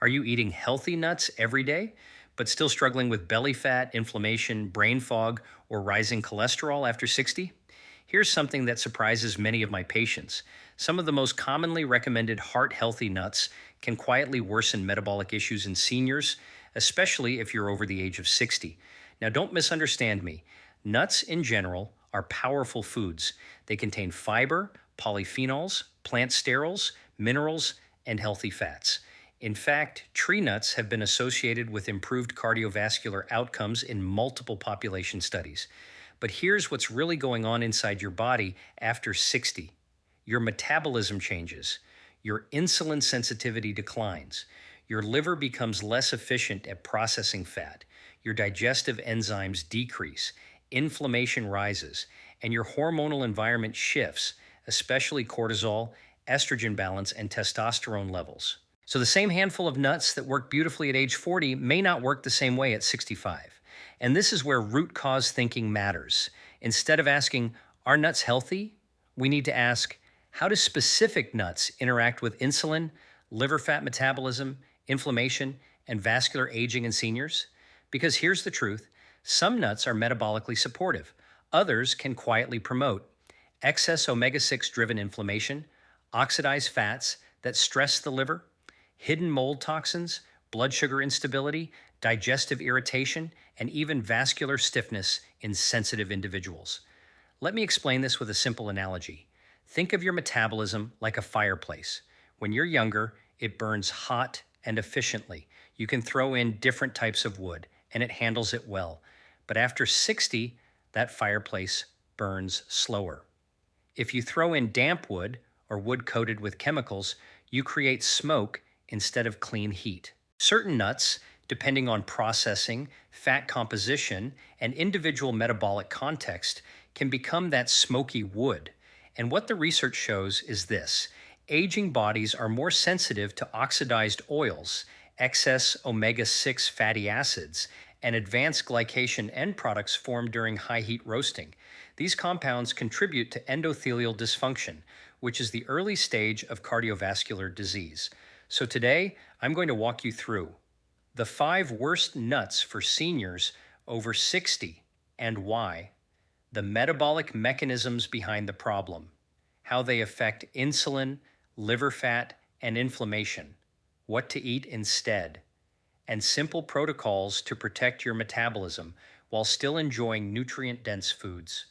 Are you eating healthy nuts every day, but still struggling with belly fat, inflammation, brain fog, or rising cholesterol after 60? Here's something that surprises many of my patients. Some of the most commonly recommended heart healthy nuts can quietly worsen metabolic issues in seniors, especially if you're over the age of 60. Now, don't misunderstand me. Nuts in general are powerful foods. They contain fiber, polyphenols, plant sterols, minerals, and healthy fats. In fact, tree nuts have been associated with improved cardiovascular outcomes in multiple population studies. But here's what's really going on inside your body after 60. Your metabolism changes, your insulin sensitivity declines, your liver becomes less efficient at processing fat, your digestive enzymes decrease, inflammation rises, and your hormonal environment shifts, especially cortisol, estrogen balance, and testosterone levels. So the same handful of nuts that work beautifully at age 40 may not work the same way at 65. And this is where root cause thinking matters. Instead of asking, are nuts healthy? We need to ask, how do specific nuts interact with insulin, liver fat metabolism, inflammation, and vascular aging in seniors? Because here's the truth, some nuts are metabolically supportive. Others can quietly promote excess omega-6 driven inflammation, oxidized fats that stress the liver, hidden mold toxins, blood sugar instability, digestive irritation, and even vascular stiffness in sensitive individuals. Let me explain this with a simple analogy. Think of your metabolism like a fireplace. When you're younger, it burns hot and efficiently. You can throw in different types of wood, and it handles it well. But after 60, that fireplace burns slower. If you throw in damp wood or wood coated with chemicals, you create smoke instead of clean heat. Certain nuts, depending on processing, fat composition, and individual metabolic context, can become that smoky wood. And what the research shows is this: aging bodies are more sensitive to oxidized oils, excess omega-6 fatty acids, and advanced glycation end products formed during high heat roasting. These compounds contribute to endothelial dysfunction, which is the early stage of cardiovascular disease. So today, I'm going to walk you through the 5 worst nuts for seniors over 60 and why, the metabolic mechanisms behind the problem, how they affect insulin, liver fat, and inflammation, what to eat instead, and simple protocols to protect your metabolism while still enjoying nutrient-dense foods.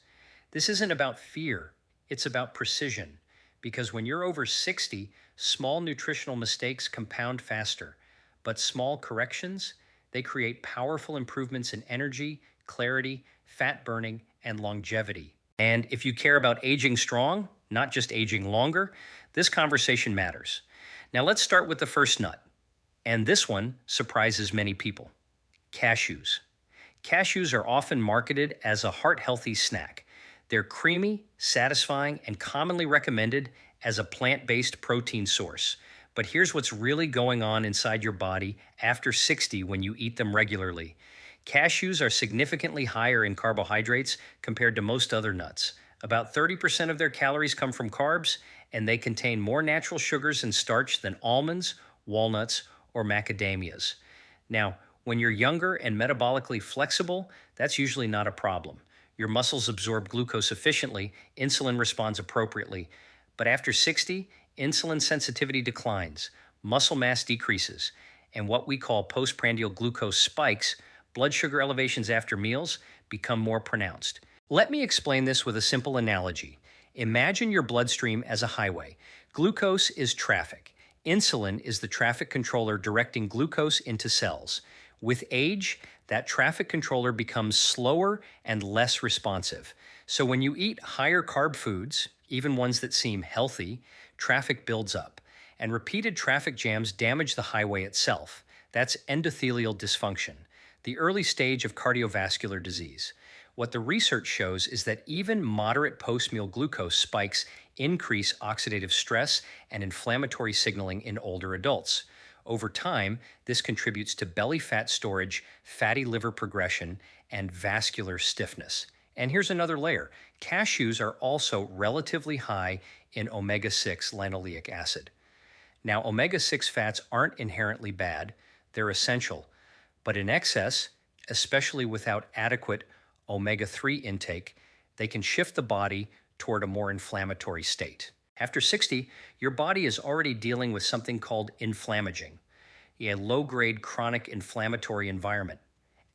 This isn't about fear, it's about precision, because when you're over 60, small nutritional mistakes compound faster, but small corrections, they create powerful improvements in energy, clarity, fat burning, and longevity. And if you care about aging strong, not just aging longer, this conversation matters. Now let's start with the first nut. And this one surprises many people: cashews. Cashews are often marketed as a heart-healthy snack. They're creamy, satisfying, and commonly recommended as a plant-based protein source. But here's what's really going on inside your body after 60 when you eat them regularly. Cashews are significantly higher in carbohydrates compared to most other nuts. About 30% of their calories come from carbs, and they contain more natural sugars and starch than almonds, walnuts, or macadamias. Now, when you're younger and metabolically flexible, that's usually not a problem. Your muscles absorb glucose efficiently, insulin responds appropriately. But after 60, insulin sensitivity declines, muscle mass decreases, and what we call postprandial glucose spikes, blood sugar elevations after meals, become more pronounced. Let me explain this with a simple analogy. Imagine your bloodstream as a highway. Glucose is traffic. Insulin is the traffic controller directing glucose into cells. With age, that traffic controller becomes slower and less responsive. So when you eat higher carb foods, even ones that seem healthy, traffic builds up. And repeated traffic jams damage the highway itself. That's endothelial dysfunction, the early stage of cardiovascular disease. What the research shows is that even moderate post-meal glucose spikes increase oxidative stress and inflammatory signaling in older adults. Over time, this contributes to belly fat storage, fatty liver progression, and vascular stiffness. And here's another layer. Cashews are also relatively high in omega-6 linoleic acid. Now, omega-6 fats aren't inherently bad, they're essential, but in excess, especially without adequate omega-3 intake, they can shift the body toward a more inflammatory state. After 60, your body is already dealing with something called inflammaging, a low-grade chronic inflammatory environment.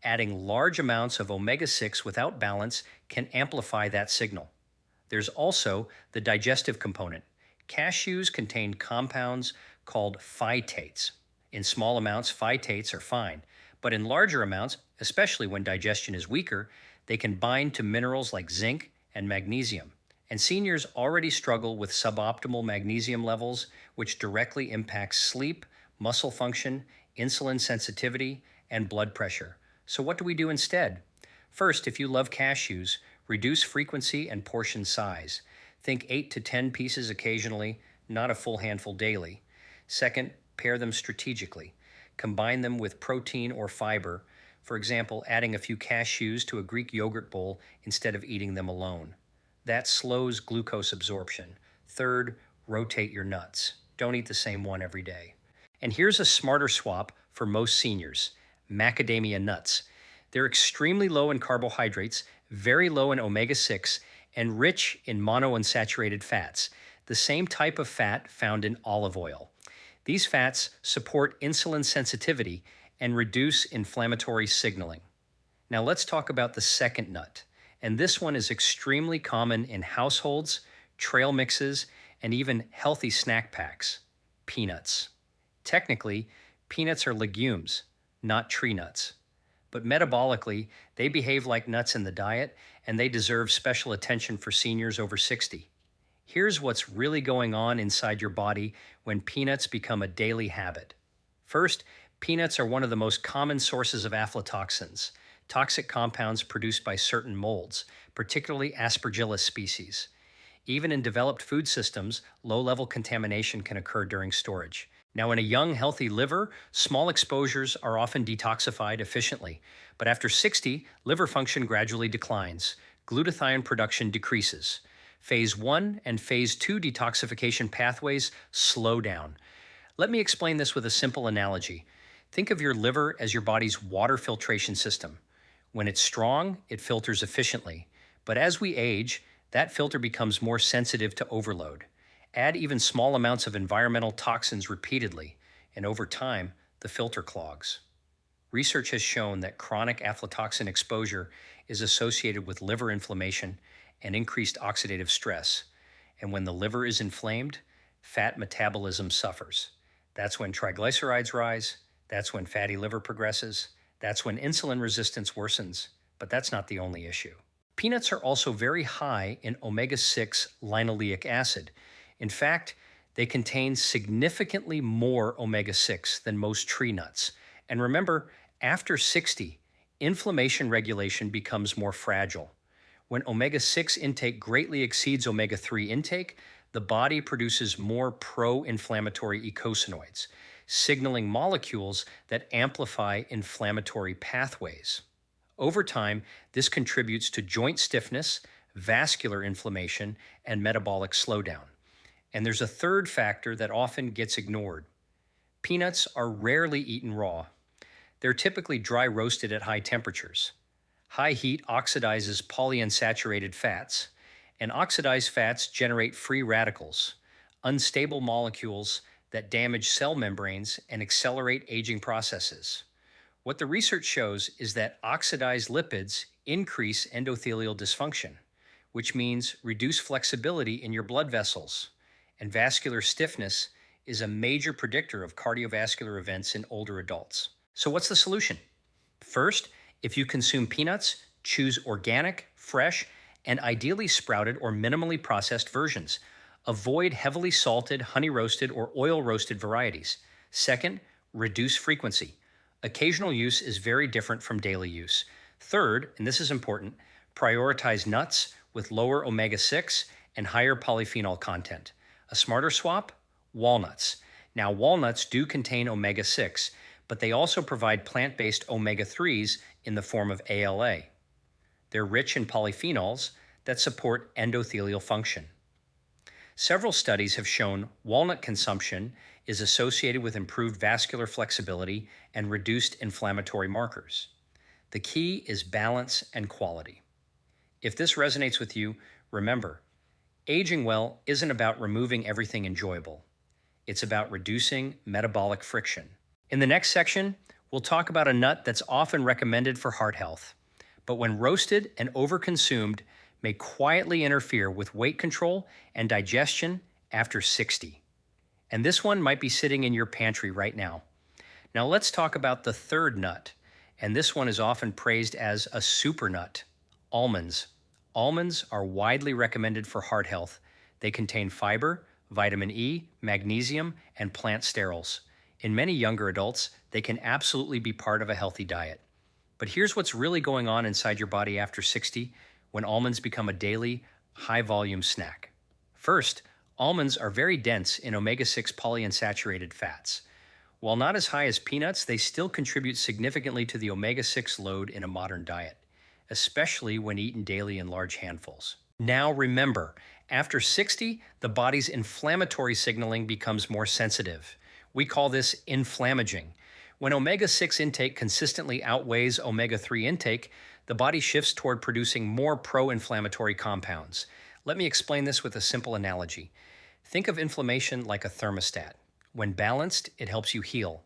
Adding large amounts of omega-6 without balance can amplify that signal. There's also the digestive component. Cashews contain compounds called phytates. In small amounts, phytates are fine, but in larger amounts, especially when digestion is weaker, they can bind to minerals like zinc and magnesium. And seniors already struggle with suboptimal magnesium levels, which directly impacts sleep, muscle function, insulin sensitivity, and blood pressure. So what do we do instead? First, if you love cashews, reduce frequency and portion size. Think 8 to 10 pieces occasionally, not a full handful daily. Second, pair them strategically. Combine them with protein or fiber, for example, adding a few cashews to a Greek yogurt bowl instead of eating them alone. That slows glucose absorption. Third, rotate your nuts. Don't eat the same one every day. And here's a smarter swap for most seniors: macadamia nuts. They're extremely low in carbohydrates, very low in omega-6, and rich in monounsaturated fats, the same type of fat found in olive oil. These fats support insulin sensitivity and reduce inflammatory signaling. Now let's talk about the second nut, and this one is extremely common in households, trail mixes, and even healthy snack packs: peanuts. Technically, peanuts are legumes, not tree nuts. But metabolically, they behave like nuts in the diet, and they deserve special attention for seniors over 60. Here's what's really going on inside your body when peanuts become a daily habit. First, peanuts are one of the most common sources of aflatoxins, toxic compounds produced by certain molds, particularly Aspergillus species. Even in developed food systems, low-level contamination can occur during storage. Now, in a young, healthy liver, small exposures are often detoxified efficiently, but after 60, liver function gradually declines. Glutathione production decreases. Phase 1 and Phase 2 detoxification pathways slow down. Let me explain this with a simple analogy. Think of your liver as your body's water filtration system. When it's strong, it filters efficiently. But as we age, that filter becomes more sensitive to overload. Add even small amounts of environmental toxins repeatedly, and over time, the filter clogs. Research has shown that chronic aflatoxin exposure is associated with liver inflammation and increased oxidative stress. And when the liver is inflamed, fat metabolism suffers. That's when triglycerides rise, that's when fatty liver progresses, that's when insulin resistance worsens. But that's not the only issue. Peanuts are also very high in omega-6 linoleic acid. In fact, they contain significantly more omega-6 than most tree nuts. And remember, after 60, inflammation regulation becomes more fragile. When omega-6 intake greatly exceeds omega-3 intake, the body produces more pro-inflammatory eicosanoids, signaling molecules that amplify inflammatory pathways. Over time, this contributes to joint stiffness, vascular inflammation, and metabolic slowdown. And there's a third factor that often gets ignored. Peanuts are rarely eaten raw. They're typically dry roasted at high temperatures. High heat oxidizes polyunsaturated fats, and oxidized fats generate free radicals, unstable molecules that damage cell membranes and accelerate aging processes. What the research shows is that oxidized lipids increase endothelial dysfunction, which means reduced flexibility in your blood vessels. And vascular stiffness is a major predictor of cardiovascular events in older adults. So what's the solution? First, if you consume peanuts, choose organic, fresh, and ideally sprouted or minimally processed versions. Avoid heavily salted, honey-roasted, or oil-roasted varieties. Second, reduce frequency. Occasional use is very different from daily use. Third, and this is important, prioritize nuts with lower omega-6 and higher polyphenol content. A smarter swap? Walnuts. Now, walnuts do contain omega-6, but they also provide plant-based omega-3s in the form of ALA. They're rich in polyphenols that support endothelial function. Several studies have shown walnut consumption is associated with improved vascular flexibility and reduced inflammatory markers. The key is balance and quality. If this resonates with you, remember, aging well isn't about removing everything enjoyable. It's about reducing metabolic friction. In the next section, we'll talk about a nut that's often recommended for heart health, but when roasted and overconsumed, may quietly interfere with weight control and digestion after 60. And this one might be sitting in your pantry right now. Now let's talk about the third nut, and this one is often praised as a super nut, almonds. Almonds are widely recommended for heart health. They contain fiber, vitamin E, magnesium, and plant sterols. In many younger adults, they can absolutely be part of a healthy diet. But here's what's really going on inside your body after 60 when almonds become a daily, high-volume snack. First, almonds are very dense in omega-6 polyunsaturated fats. While not as high as peanuts, they still contribute significantly to the omega-6 load in a modern diet, especially when eaten daily in large handfuls. Now remember, after 60, the body's inflammatory signaling becomes more sensitive. We call this inflammaging. When omega-6 intake consistently outweighs omega-3 intake, the body shifts toward producing more pro-inflammatory compounds. Let me explain this with a simple analogy. Think of inflammation like a thermostat. When balanced, it helps you heal.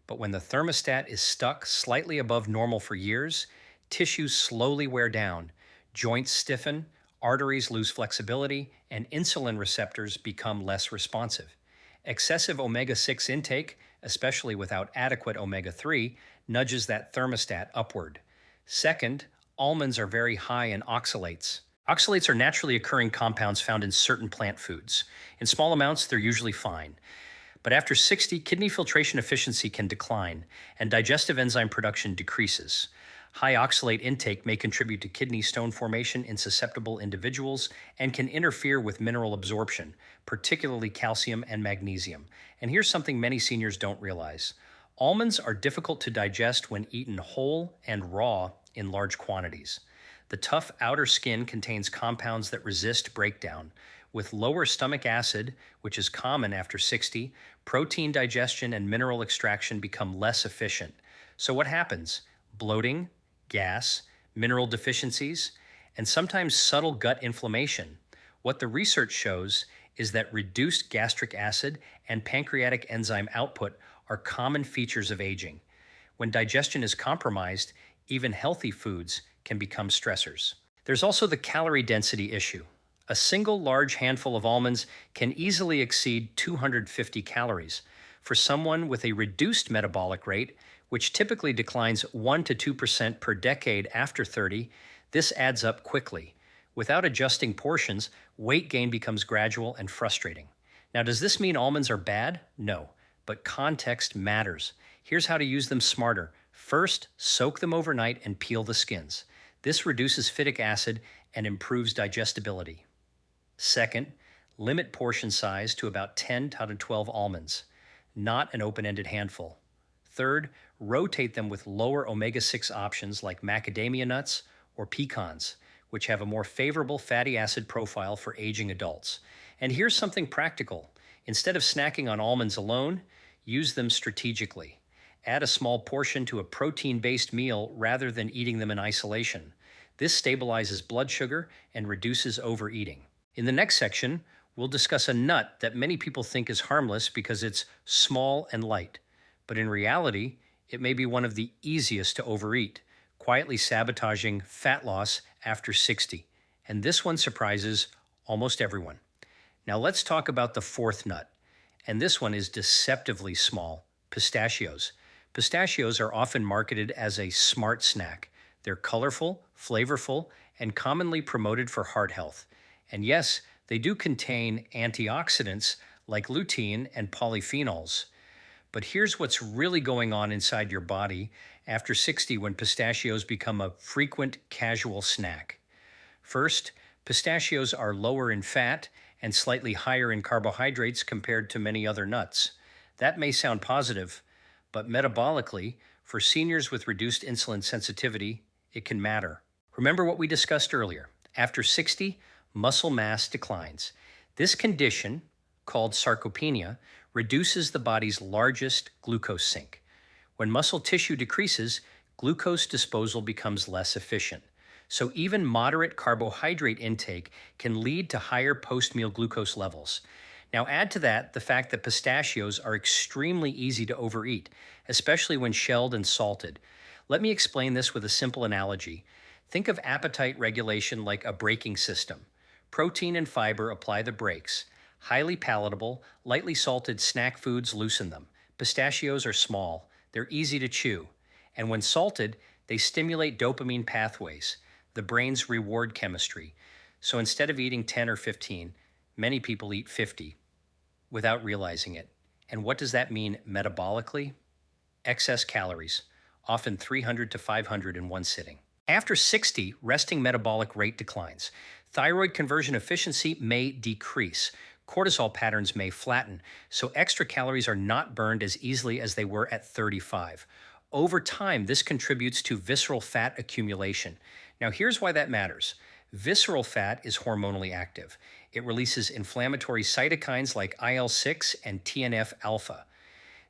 But when the thermostat is stuck slightly above normal for years, tissues slowly wear down, joints stiffen, arteries lose flexibility, and insulin receptors become less responsive. Excessive omega-6 intake, especially without adequate omega-3, nudges that thermostat upward. Second, almonds are very high in oxalates. Oxalates are naturally occurring compounds found in certain plant foods. In small amounts, they're usually fine. But after 60, kidney filtration efficiency can decline, and digestive enzyme production decreases. High oxalate intake may contribute to kidney stone formation in susceptible individuals and can interfere with mineral absorption, particularly calcium and magnesium. And here's something many seniors don't realize. Almonds are difficult to digest when eaten whole and raw in large quantities. The tough outer skin contains compounds that resist breakdown. With lower stomach acid, which is common after 60, protein digestion and mineral extraction become less efficient. So what happens? Bloating, gas, mineral deficiencies, and sometimes subtle gut inflammation. What the research shows is that reduced gastric acid and pancreatic enzyme output are common features of aging. When digestion is compromised, even healthy foods can become stressors. There's also the calorie density issue. A single large handful of almonds can easily exceed 250 calories. For someone with a reduced metabolic rate, which typically declines 1 to 2% per decade after 30, this adds up quickly. Without adjusting portions, weight gain becomes gradual and frustrating. Now, does this mean almonds are bad? No, but context matters. Here's how to use them smarter. First, soak them overnight and peel the skins. This reduces phytic acid and improves digestibility. Second, limit portion size to about 10 to 12 almonds, not an open-ended handful. Third, rotate them with lower omega-6 options like macadamia nuts or pecans, which have a more favorable fatty acid profile for aging adults. And here's something practical. Instead of snacking on almonds alone, use them strategically. Add a small portion to a protein-based meal rather than eating them in isolation. This stabilizes blood sugar and reduces overeating. In the next section, we'll discuss a nut that many people think is harmless because it's small and light. But in reality, it may be one of the easiest to overeat, quietly sabotaging fat loss after 60. And this one surprises almost everyone. Now let's talk about the fourth nut. And this one is deceptively small, pistachios. Pistachios are often marketed as a smart snack. They're colorful, flavorful, and commonly promoted for heart health. And yes, they do contain antioxidants like lutein and polyphenols. But here's what's really going on inside your body after 60 when pistachios become a frequent casual snack. First, pistachios are lower in fat and slightly higher in carbohydrates compared to many other nuts. That may sound positive, but metabolically, for seniors with reduced insulin sensitivity, it can matter. Remember what we discussed earlier. After 60, muscle mass declines. This condition, called sarcopenia, reduces the body's largest glucose sink. When muscle tissue decreases, glucose disposal becomes less efficient. So even moderate carbohydrate intake can lead to higher post-meal glucose levels. Now add to that the fact that pistachios are extremely easy to overeat, especially when shelled and salted. Let me explain this with a simple analogy. Think of appetite regulation like a braking system. Protein and fiber apply the brakes. Highly palatable, lightly salted snack foods loosen them. Pistachios are small, they're easy to chew, and when salted, they stimulate dopamine pathways, the brain's reward chemistry. So instead of eating 10 or 15, many people eat 50 without realizing it. And what does that mean metabolically? Excess calories, often 300 to 500 in one sitting. After 60, resting metabolic rate declines. Thyroid conversion efficiency may decrease. Cortisol patterns may flatten, so extra calories are not burned as easily as they were at 35. Over time, this contributes to visceral fat accumulation. Now, here's why that matters. Visceral fat is hormonally active. It releases inflammatory cytokines like IL-6 and TNF-alpha.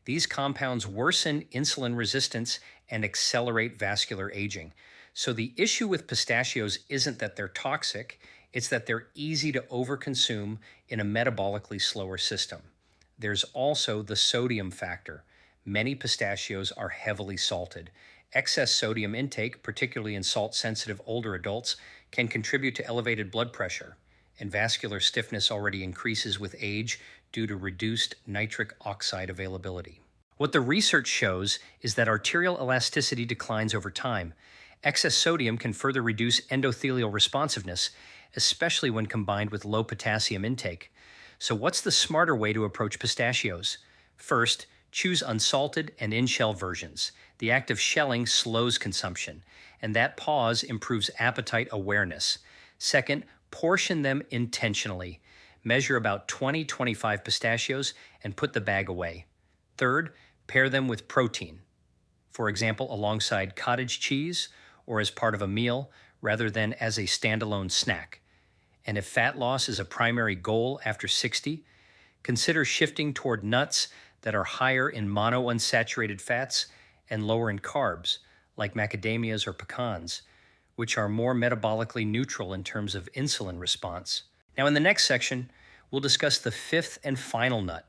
These compounds worsen insulin resistance and accelerate vascular aging. So the issue with pistachios isn't that they're toxic, it's that they're easy to overconsume in a metabolically slower system. There's also the sodium factor. Many pistachios are heavily salted. Excess sodium intake, particularly in salt-sensitive older adults, can contribute to elevated blood pressure, and vascular stiffness already increases with age due to reduced nitric oxide availability. What the research shows is that arterial elasticity declines over time. Excess sodium can further reduce endothelial responsiveness, especially when combined with low potassium intake. So what's the smarter way to approach pistachios? First, choose unsalted and in-shell versions. The act of shelling slows consumption, and that pause improves appetite awareness. Second, portion them intentionally. Measure about 20-25 pistachios and put the bag away. Third, pair them with protein. For example, alongside cottage cheese or as part of a meal rather than as a standalone snack. And if fat loss is a primary goal after 60, consider shifting toward nuts that are higher in monounsaturated fats and lower in carbs, like macadamias or pecans, which are more metabolically neutral in terms of insulin response. Now, in the next section, we'll discuss the fifth and final nut,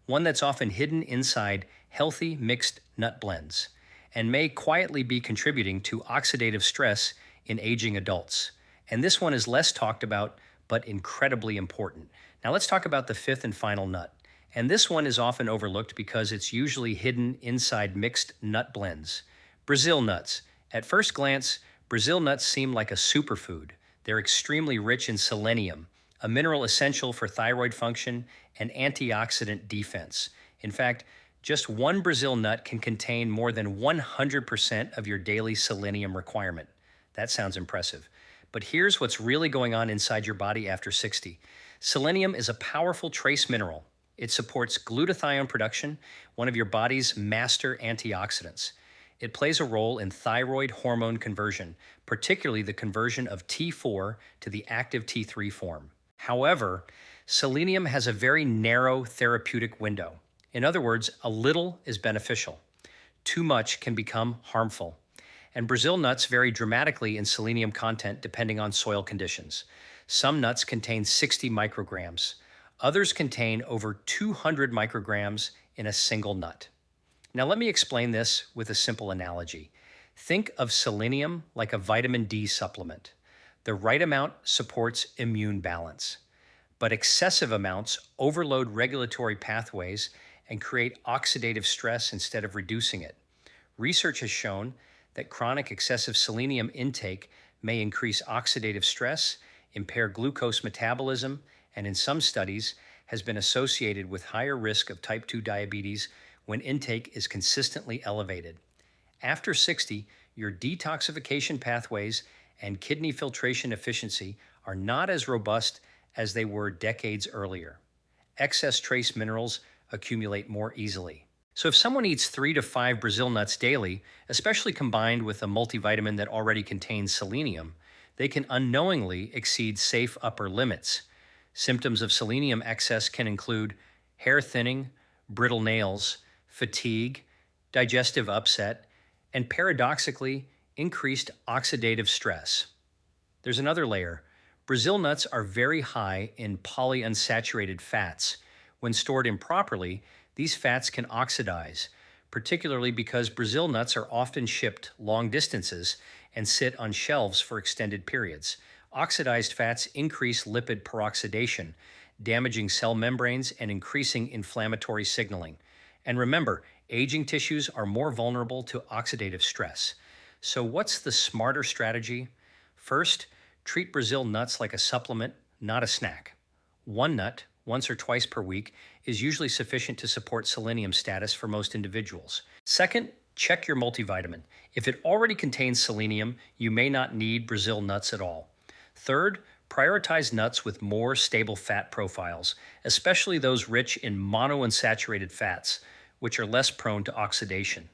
one that's often hidden inside healthy mixed nut blends and may quietly be contributing to oxidative stress in aging adults. And this one is less talked about, but incredibly important. Now let's talk about the fifth and final nut. And this one is often overlooked because it's usually hidden inside mixed nut blends. Brazil nuts. At first glance, Brazil nuts seem like a superfood. They're extremely rich in selenium, a mineral essential for thyroid function and antioxidant defense. In fact, just one Brazil nut can contain more than 100% of your daily selenium requirement. That sounds impressive. But here's what's really going on inside your body after 60. Selenium is a powerful trace mineral. It supports glutathione production, one of your body's master antioxidants. It plays a role in thyroid hormone conversion, particularly the conversion of T4 to the active T3 form. However, selenium has a very narrow therapeutic window. In other words, a little is beneficial. Too much can become harmful. And Brazil nuts vary dramatically in selenium content depending on soil conditions. Some nuts contain 60 micrograms. Others contain over 200 micrograms in a single nut. Now let me explain this with a simple analogy. Think of selenium like a vitamin D supplement. The right amount supports immune balance, but excessive amounts overload regulatory pathways and create oxidative stress instead of reducing it. Research has shown that chronic excessive selenium intake may increase oxidative stress, impair glucose metabolism, and in some studies has been associated with higher risk of type 2 diabetes when intake is consistently elevated. After 60, your detoxification pathways and kidney filtration efficiency are not as robust as they were decades earlier. Excess trace minerals accumulate more easily. So if someone eats 3 to 5 Brazil nuts daily, especially combined with a multivitamin that already contains selenium, they can unknowingly exceed safe upper limits. Symptoms of selenium excess can include hair thinning, brittle nails, fatigue, digestive upset, and paradoxically, increased oxidative stress. There's another layer. Brazil nuts are very high in polyunsaturated fats. When stored improperly, these fats can oxidize, particularly because Brazil nuts are often shipped long distances and sit on shelves for extended periods. Oxidized fats increase lipid peroxidation, damaging cell membranes and increasing inflammatory signaling. And remember, aging tissues are more vulnerable to oxidative stress. So what's the smarter strategy? First, treat Brazil nuts like a supplement, not a snack. One nut, once or twice per week, is usually sufficient to support selenium status for most individuals. Second, check your multivitamin. If it already contains selenium, you may not need Brazil nuts at all. Third, prioritize nuts with more stable fat profiles, especially those rich in monounsaturated fats, which are less prone to oxidation.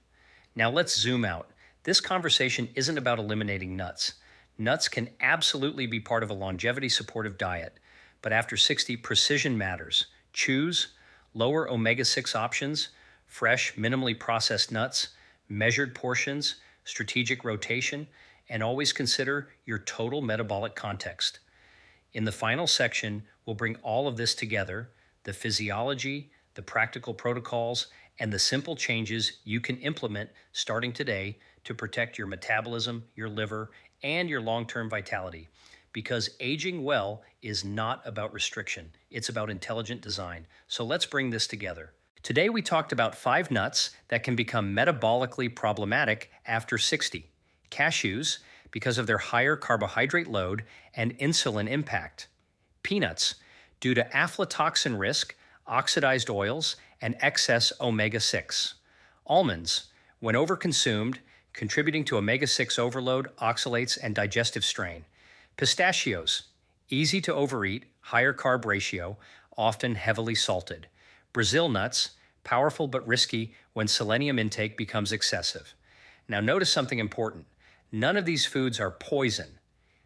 Now let's zoom out. This conversation isn't about eliminating nuts. Nuts can absolutely be part of a longevity supportive diet, but after 60, precision matters. Choose lower omega-6 options, fresh, minimally processed nuts, measured portions, strategic rotation, and always consider your total metabolic context. In the final section, we'll bring all of this together, the physiology, the practical protocols, and the simple changes you can implement starting today to protect your metabolism, your liver, and your long-term vitality. Because aging well is not about restriction, it's about intelligent design. So let's bring this together. Today we talked about 5 nuts that can become metabolically problematic after 60. Cashews, because of their higher carbohydrate load and insulin impact. Peanuts, due to aflatoxin risk, oxidized oils, and excess omega-6. Almonds, when overconsumed, contributing to omega-6 overload, oxalates, and digestive strain. Pistachios, easy to overeat, higher carb ratio, often heavily salted. Brazil nuts, powerful but risky when selenium intake becomes excessive. Now notice something important. None of these foods are poison.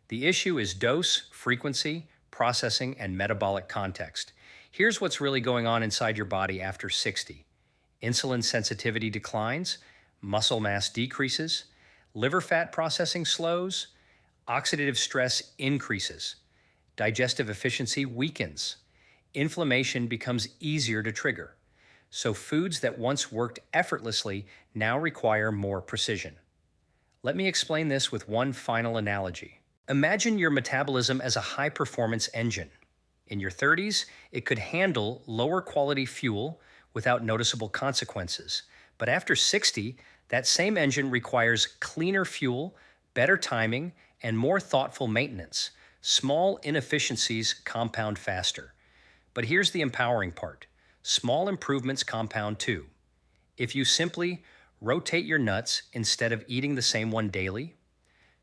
The issue is dose, frequency, processing, and metabolic context. Here's what's really going on inside your body after 60. Insulin sensitivity declines, muscle mass decreases, liver fat processing slows, oxidative stress increases, digestive efficiency weakens, inflammation becomes easier to trigger. So foods that once worked effortlessly now require more precision. Let me explain this with one final analogy. Imagine your metabolism as a high-performance engine. In your 30s, it could handle lower quality fuel without noticeable consequences. But after 60, that same engine requires cleaner fuel, better timing, and more thoughtful maintenance. Small inefficiencies compound faster. But here's the empowering part. Small improvements compound too. If you simply rotate your nuts instead of eating the same one daily,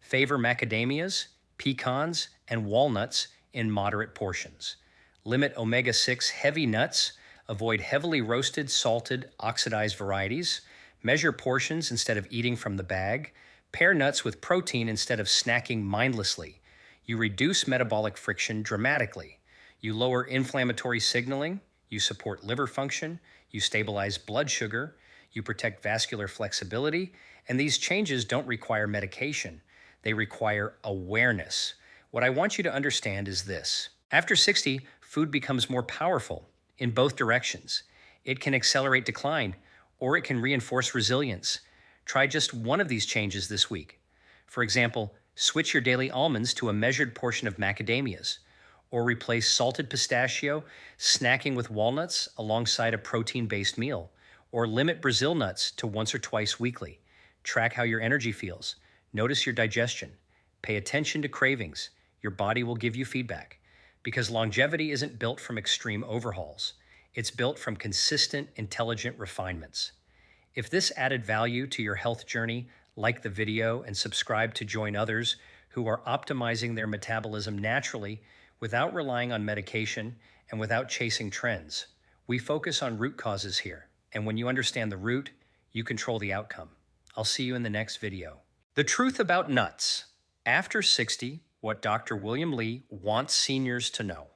favor macadamias, pecans, and walnuts in moderate portions. Limit omega-6 heavy nuts, avoid heavily roasted, salted, oxidized varieties, measure portions instead of eating from the bag, pair nuts with protein instead of snacking mindlessly. You reduce metabolic friction dramatically. You lower inflammatory signaling, you support liver function, you stabilize blood sugar, you protect vascular flexibility, and these changes don't require medication. They require awareness. What I want you to understand is this. After 60, food becomes more powerful in both directions. It can accelerate decline, or it can reinforce resilience. Try just one of these changes this week. For example, switch your daily almonds to a measured portion of macadamias, or replace salted pistachio snacking with walnuts alongside a protein-based meal, or limit Brazil nuts to once or twice weekly. Track how your energy feels. Notice your digestion. Pay attention to cravings. Your body will give you feedback. Because longevity isn't built from extreme overhauls. It's built from consistent, intelligent refinements. If this added value to your health journey, like the video and subscribe to join others who are optimizing their metabolism naturally without relying on medication and without chasing trends. We focus on root causes here, and when you understand the root, you control the outcome. I'll see you in the next video. The truth about nuts. After 60, what Dr. William Li wants seniors to know.